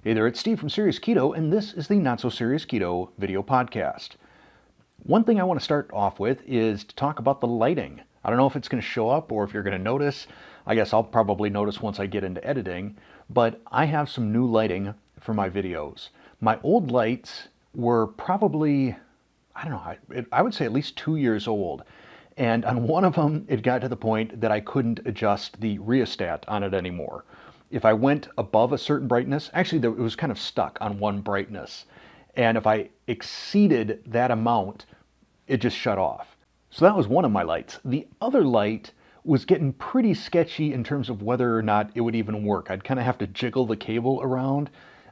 Hey there, it's Steve from Serious Keto, and this is the Not So Serious Keto video podcast. One thing I want to start off with is to talk about the lighting. I don't know if it's going to show up or if you're going to notice. I guess I'll probably notice once I get into editing, but I have some new lighting for my videos. My old lights were probably, I don't know, I would say at least 2 years old. And on one of them, it got to the point that I couldn't adjust the rheostat on it anymore. If I went above a certain brightness, actually it was kind of stuck on one brightness. And if I exceeded that amount, it just shut off. So that was one of my lights. The other light was getting pretty sketchy in terms of whether or not it would even work. I'd kind of have to jiggle the cable around.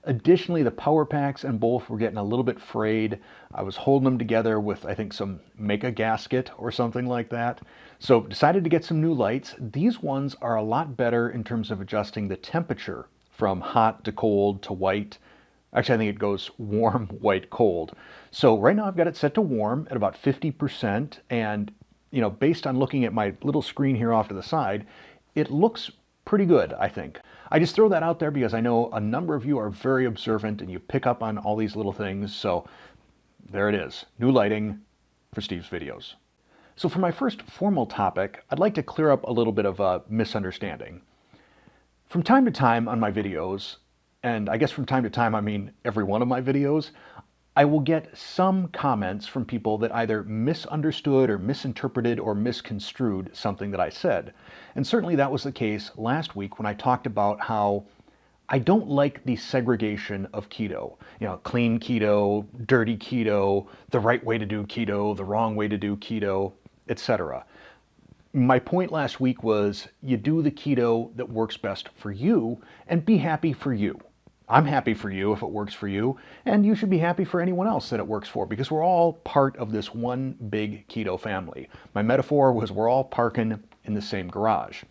Additionally, the power packs and both were getting a little bit frayed. I was holding them together with, I think, some Mega gasket or something like that. So decided to get some new lights. These ones are a lot better in terms of adjusting the temperature from hot to cold to white. Actually, I think it goes warm, white, cold. So right now I've got it set to warm at about 50%. And, based on looking at my little screen here off to the side, it looks pretty good, I think. I just throw that out there because I know a number of you are very observant and you pick up on all these little things. So there it is, new lighting for Steve's videos. So for my first formal topic, I'd like to clear up a little bit of a misunderstanding. From time to time on my videos, and I guess from time to time I mean every one of my videos, I will get some comments from people that either misunderstood or misinterpreted or misconstrued something that I said. And certainly that was the case last week when I talked about how I don't like the segregation of keto. Clean keto, dirty keto, the right way to do keto, the wrong way to do keto, etc. My point last week was you do the keto that works best for you and be happy for you. I'm happy for you if it works for you, and you should be happy for anyone else that it works for, because we're all part of this one big keto family. My metaphor was we're all parking in the same garage.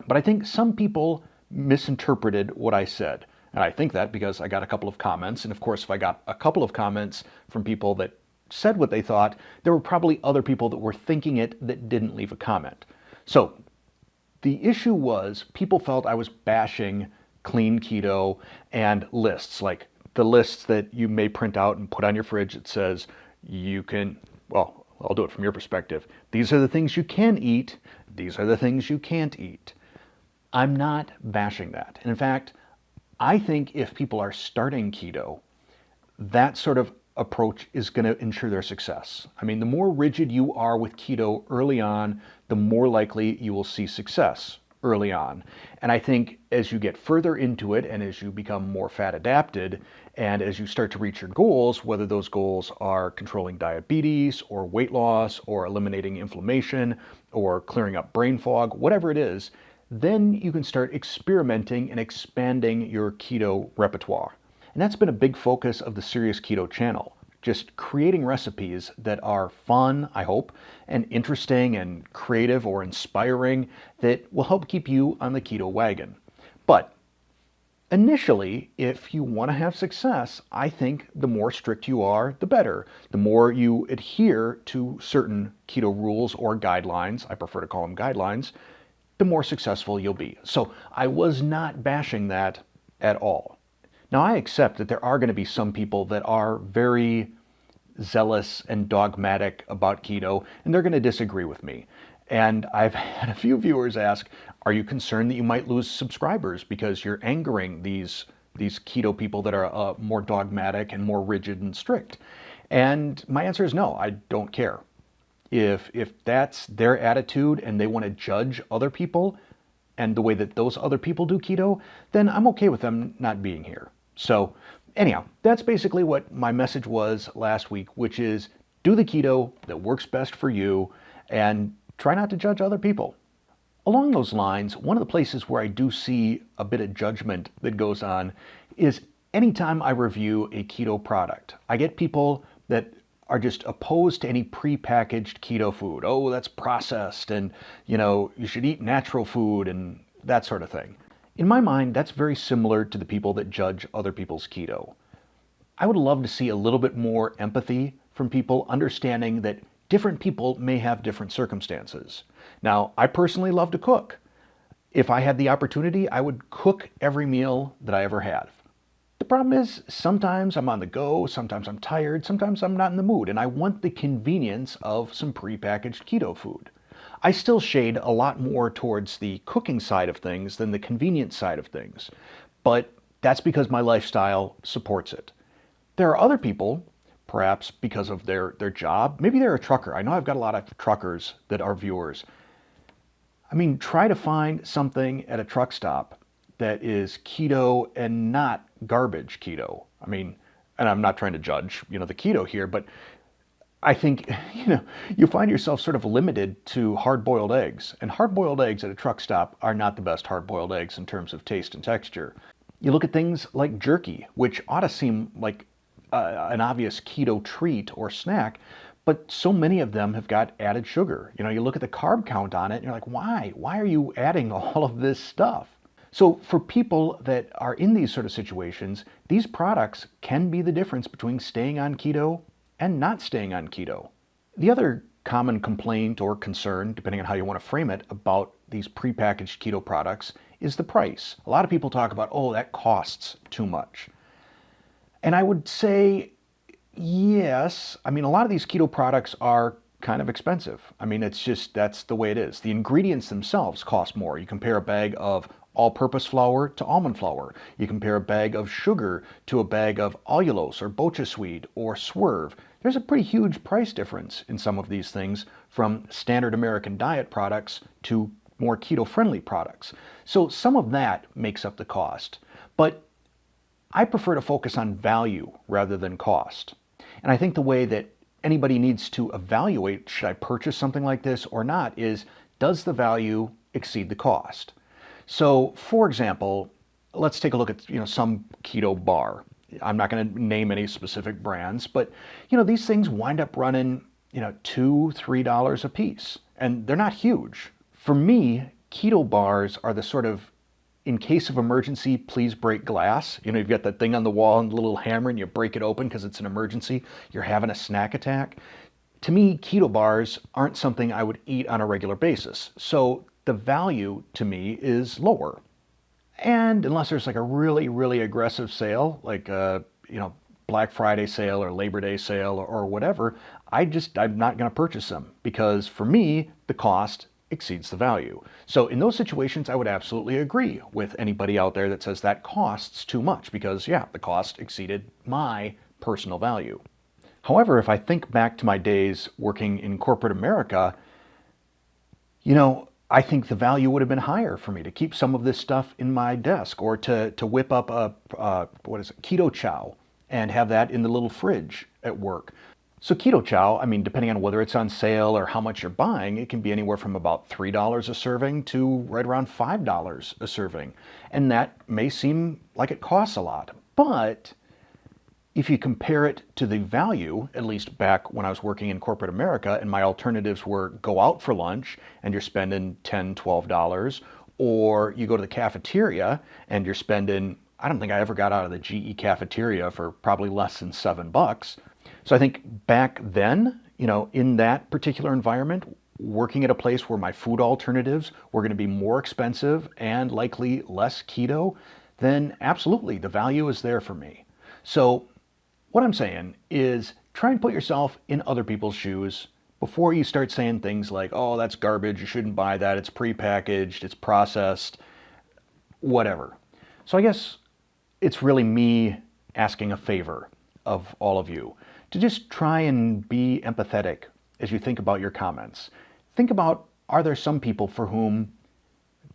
But I think some people misinterpreted what I said. And I think that because I got a couple of comments, and of course if I got a couple of comments from people that said what they thought, there were probably other people that were thinking it that didn't leave a comment. So the issue was people felt I was bashing clean keto and lists, like the lists that you may print out and put on your fridge that says you can, well, I'll do it from your perspective. These are the things you can eat. These are the things you can't eat. I'm not bashing that. And in fact, I think if people are starting keto, that sort of approach is going to ensure their success. I mean, the more rigid you are with keto early on, the more likely you will see success early on. And I think as you get further into it and as you become more fat adapted and as you start to reach your goals, whether those goals are controlling diabetes or weight loss or eliminating inflammation or clearing up brain fog, whatever it is, then you can start experimenting and expanding your keto repertoire. And that's been a big focus of the Serious Keto channel. Just creating recipes that are fun, I hope, and interesting and creative or inspiring that will help keep you on the keto wagon. But initially, if you want to have success, I think the more strict you are, the better. The more you adhere to certain keto rules or guidelines, I prefer to call them guidelines, the more successful you'll be. So I was not bashing that at all. Now, I accept that there are going to be some people that are very zealous and dogmatic about keto, and they're going to disagree with me. And I've had a few viewers ask, are you concerned that you might lose subscribers because you're angering these keto people that are more dogmatic and more rigid and strict? And my answer is no, I don't care. If that's their attitude and they want to judge other people and the way that those other people do keto, then I'm okay with them not being here. So anyhow, that's basically what my message was last week, which is do the keto that works best for you and try not to judge other people. Along those lines, one of the places where I do see a bit of judgment that goes on is anytime I review a keto product. I get people that are just opposed to any prepackaged keto food. Oh, that's processed and, you should eat natural food and that sort of thing. In my mind, that's very similar to the people that judge other people's keto. I would love to see a little bit more empathy from people understanding that different people may have different circumstances. Now, I personally love to cook. If I had the opportunity, I would cook every meal that I ever have. The problem is sometimes I'm on the go, sometimes I'm tired, sometimes I'm not in the mood, and I want the convenience of some prepackaged keto food. I still shade a lot more towards the cooking side of things than the convenience side of things, but that's because my lifestyle supports it. There are other people, perhaps because of their job, maybe they're a trucker. I know I've got a lot of truckers that are viewers. I mean, try to find something at a truck stop that is keto and not garbage keto. I mean, and I'm not trying to judge, the keto here, but I think, you find yourself sort of limited to hard-boiled eggs. And hard-boiled eggs at a truck stop are not the best hard-boiled eggs in terms of taste and texture. You look at things like jerky, which ought to seem like an obvious keto treat or snack, but so many of them have got added sugar. You look at the carb count on it and you're like, why? Why are you adding all of this stuff? So for people that are in these sort of situations, these products can be the difference between staying on keto and not staying on keto. The other common complaint or concern, depending on how you want to frame it, about these prepackaged keto products is the price. A lot of people talk about, oh, that costs too much. And I would say, yes. I mean, a lot of these keto products are kind of expensive. I mean, that's the way it is. The ingredients themselves cost more. You compare a bag of all-purpose flour to almond flour. You compare a bag of sugar to a bag of allulose or bocha sweet or swerve. There's a pretty huge price difference in some of these things, from standard American diet products to more keto-friendly products. So some of that makes up the cost. But I prefer to focus on value rather than cost. And I think the way that anybody needs to evaluate, should I purchase something like this or not, is, does the value exceed the cost? So, for example, let's take a look at some keto bar. I'm not going to name any specific brands, but these things wind up running $2, $3 a piece, and they're not huge. For me, keto bars are the sort of, in case of emergency, please break glass. You've got that thing on the wall and the little hammer and you break it open because it's an emergency. You're having a snack attack. To me, keto bars aren't something I would eat on a regular basis. So the value to me is lower. And unless there's like a really, really aggressive sale, like Black Friday sale or Labor Day sale or whatever, I'm not going to purchase them, because for me, the cost exceeds the value. So in those situations, I would absolutely agree with anybody out there that says that costs too much, because yeah, the cost exceeded my personal value. However, if I think back to my days working in corporate America, I think the value would have been higher for me to keep some of this stuff in my desk, or to whip up a keto chow and have that in the little fridge at work. So keto chow, I mean, depending on whether it's on sale or how much you're buying, it can be anywhere from about $3 a serving to right around $5 a serving. And that may seem like it costs a lot, but if you compare it to the value, at least back when I was working in corporate America and my alternatives were go out for lunch and you're spending $10, $12, or you go to the cafeteria and you're spending, I don't think I ever got out of the GE cafeteria for probably less than $7. So I think back then, in that particular environment, working at a place where my food alternatives were going to be more expensive and likely less keto, then absolutely the value is there for me. So what I'm saying is, try and put yourself in other people's shoes before you start saying things like, oh, that's garbage, you shouldn't buy that, it's prepackaged, it's processed, whatever. So I guess it's really me asking a favor of all of you to just try and be empathetic as you think about your comments. Think about, are there some people for whom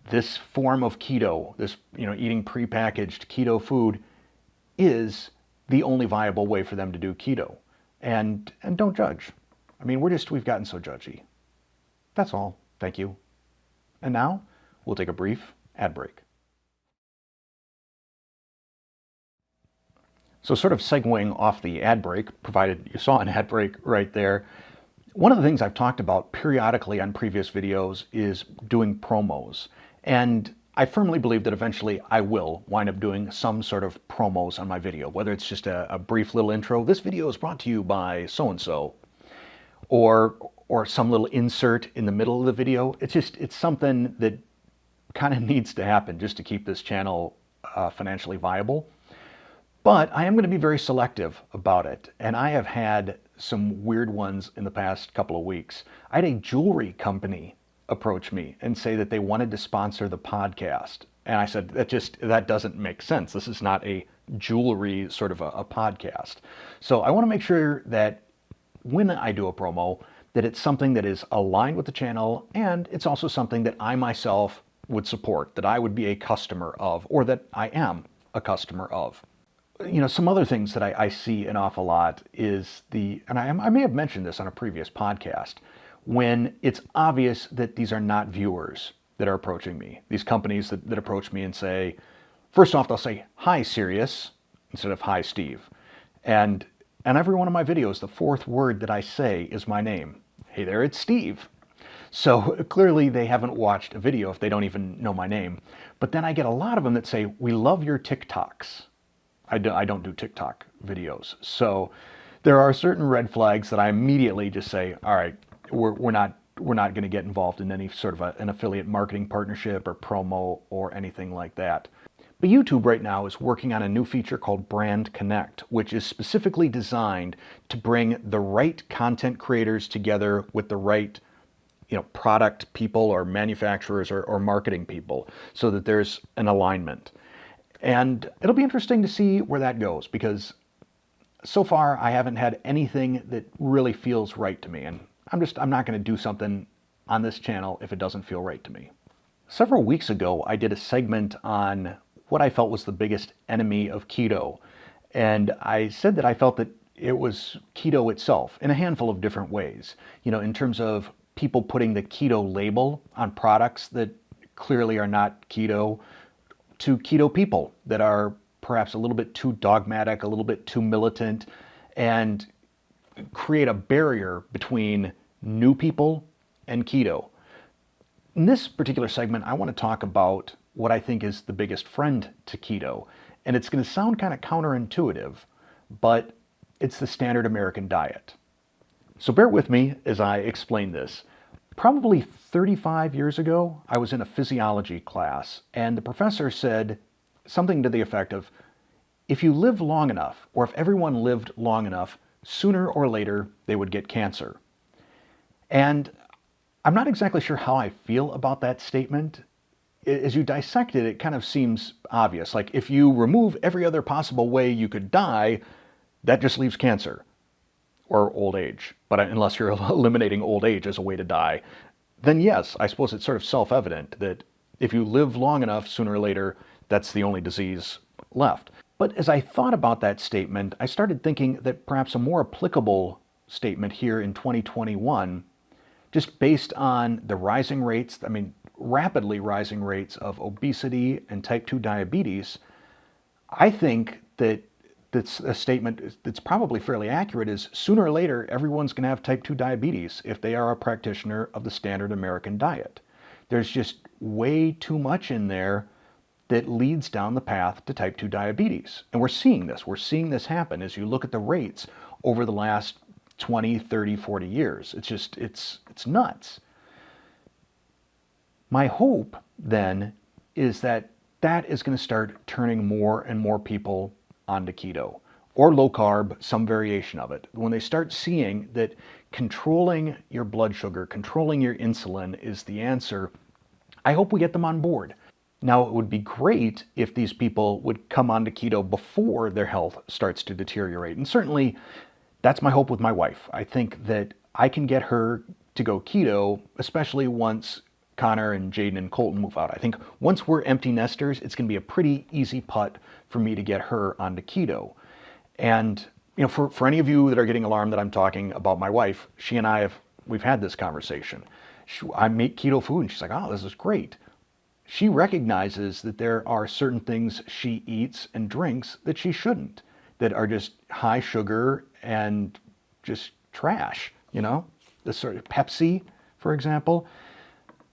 this form of keto, this eating prepackaged keto food, is the only viable way for them to do keto? And don't judge. I mean, we've gotten so judgy. That's all. Thank you. And now we'll take a brief ad break. So sort of segueing off the ad break, provided you saw an ad break right there, one of the things I've talked about periodically on previous videos is doing promos. And I firmly believe that eventually I will wind up doing some sort of promos on my video, whether it's just a brief little intro, this video is brought to you by so-and-so, or some little insert in the middle of the video. It's something that kind of needs to happen just to keep this channel financially viable. But I am going to be very selective about it. And I have had some weird ones in the past couple of weeks. I had a jewelry company approach me and say that they wanted to sponsor the podcast. And I said, that doesn't make sense. This is not a jewelry sort of a podcast. So I want to make sure that when I do a promo, that it's something that is aligned with the channel, and it's also something that I myself would support, that I would be a customer of, or that I am a customer of. Some other things that I see an awful lot is and I may have mentioned this on a previous podcast, when it's obvious that these are not viewers that are approaching me. These companies that approach me and say, first off, they'll say, "Hi, Sirius," instead of "Hi, Steve." And every one of my videos, the fourth word that I say is my name. "Hey there, it's Steve." So clearly they haven't watched a video if they don't even know my name. But then I get a lot of them that say, "We love your TikToks." I don't do TikTok videos. So there are certain red flags that I immediately just say, all right, we're not going to get involved in any sort of an affiliate marketing partnership or promo or anything like that. But YouTube right now is working on a new feature called Brand Connect, which is specifically designed to bring the right content creators together with the right product people or manufacturers or marketing people, so that there's an alignment. And it'll be interesting to see where that goes, because so far I haven't had anything that really feels right to me. And I'm not going to do something on this channel if it doesn't feel right to me. Several weeks ago, I did a segment on what I felt was the biggest enemy of keto. And I said that I felt that it was keto itself in a handful of different ways. In terms of people putting the keto label on products that clearly are not keto, to keto people that are perhaps a little bit too dogmatic, a little bit too militant, and create a barrier between new people and keto. In this particular segment, I want to talk about what I think is the biggest friend to keto. And it's going to sound kind of counterintuitive, but it's the standard American diet. So bear with me as I explain this. Probably 35 years ago, I was in a physiology class, and the professor said something to the effect of, if you live long enough, or if everyone lived long enough, sooner or later they would get cancer. And I'm not exactly sure how I feel about that statement. As you dissect it, it kind of seems obvious. Like, if you remove every other possible way you could die, that just leaves cancer or old age. But unless you're eliminating old age as a way to die, then yes, I suppose it's sort of self-evident that if you live long enough, sooner or later, that's the only disease left. But as I thought about that statement, I started thinking that perhaps a more applicable statement here in 2021, just based on the rising rates, rapidly rising rates of obesity and type 2 diabetes, I think that that's a statement that's probably fairly accurate, is sooner or later everyone's going to have type 2 diabetes if they are a practitioner of the standard American diet. There's just way too much in there that leads down the path to type 2 diabetes. And we're seeing this. We're seeing this happen as you look at the rates over the last 20, 30, 40 years. It's nuts. My hope then is that is going to start turning more and more people onto keto or low carb, some variation of it. When they start seeing that controlling your blood sugar, controlling your insulin is the answer, I hope we get them on board. Now, it would be great if these people would come onto keto before their health starts to deteriorate. And certainly that's my hope with my wife. I think that I can get her to go keto, especially once Connor and Jaden and Colton move out. I think once we're empty nesters, it's going to be a pretty easy putt for me to get her onto keto. And for any of you that are getting alarmed that I'm talking about my wife, she and we've had this conversation. I make keto food and she's like, "Oh, this is great." She recognizes that there are certain things she eats and drinks that she shouldn't, that are just high sugar and just trash, this sort of Pepsi, for example.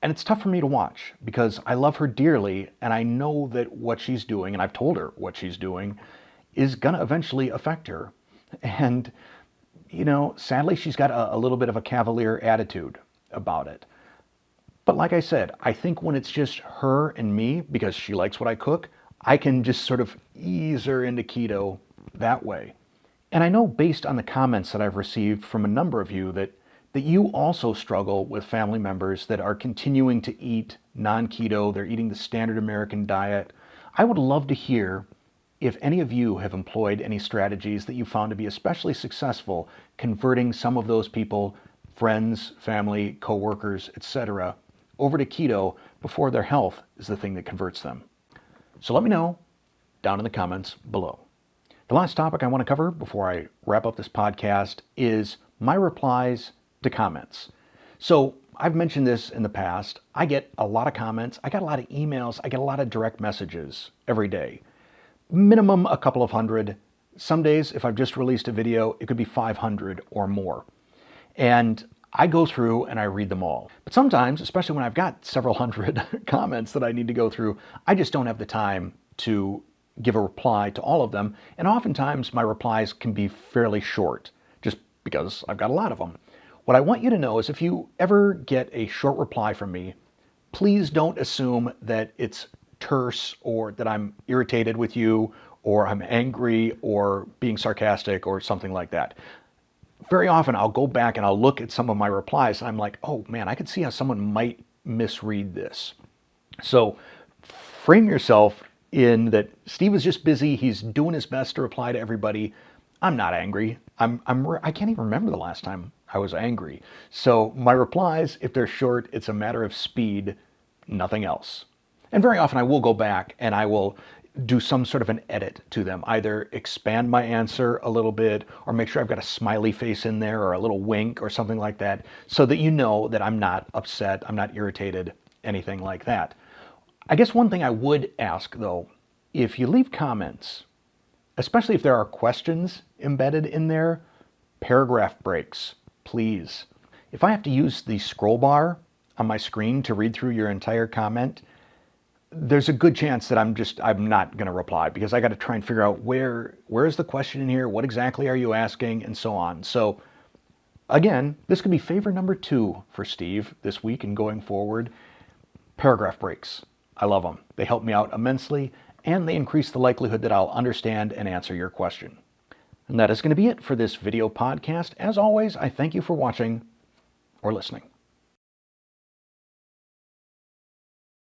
And it's tough for me to watch because I love her dearly, and I know that what she's doing, and I've told her what she's doing, is going to eventually affect her. And, sadly, she's got a little bit of a cavalier attitude about it. But like I said, I think when it's just her and me, because she likes what I cook, I can just sort of ease her into keto that way. And I know based on the comments that I've received from a number of you that you also struggle with family members that are continuing to eat non-keto, they're eating the standard American diet. I would love to hear if any of you have employed any strategies that you found to be especially successful converting some of those people, friends, family, coworkers, etc., over to keto before their health is the thing that converts them. So let me know down in the comments below. The last topic I want to cover before I wrap up this podcast is my replies to comments. So I've mentioned this in the past. I get a lot of comments. I got a lot of emails. I get a lot of direct messages every day. Minimum a couple of hundred. Some days, if I've just released a video, it could be 500 or more. And I go through and I read them all. But sometimes, especially when I've got several hundred comments that I need to go through, I just don't have the time to give a reply to all of them. And oftentimes my replies can be fairly short, just because I've got a lot of them. What I want you to know is if you ever get a short reply from me, please don't assume that it's terse or that I'm irritated with you or I'm angry or being sarcastic or something like that. Very often I'll go back and I'll look at some of my replies and I'm like, oh man, I could see how someone might misread this. So frame yourself in that Steve is just busy. He's doing his best to reply to everybody. I'm not angry. I can't even remember the last time I was angry. So my replies, if they're short, it's a matter of speed, nothing else. And very often I will go back and I will do some sort of an edit to them, either expand my answer a little bit or make sure I've got a smiley face in there or a little wink or something like that so that you know that I'm not upset, I'm not irritated, anything like that. I guess one thing I would ask though, if you leave comments, especially if there are questions embedded in there, paragraph breaks, please. If I have to use the scroll bar on my screen to read through your entire comment, there's a good chance that I'm not going to reply because I got to try and figure out where is the question in here, what exactly are you asking, and so on. So again, this could be favor number 2 for Steve this week and going forward. Paragraph breaks. I love them. They help me out immensely and they increase the likelihood that I'll understand and answer your question. And that is going to be it for this video podcast. As always, I thank you for watching or listening.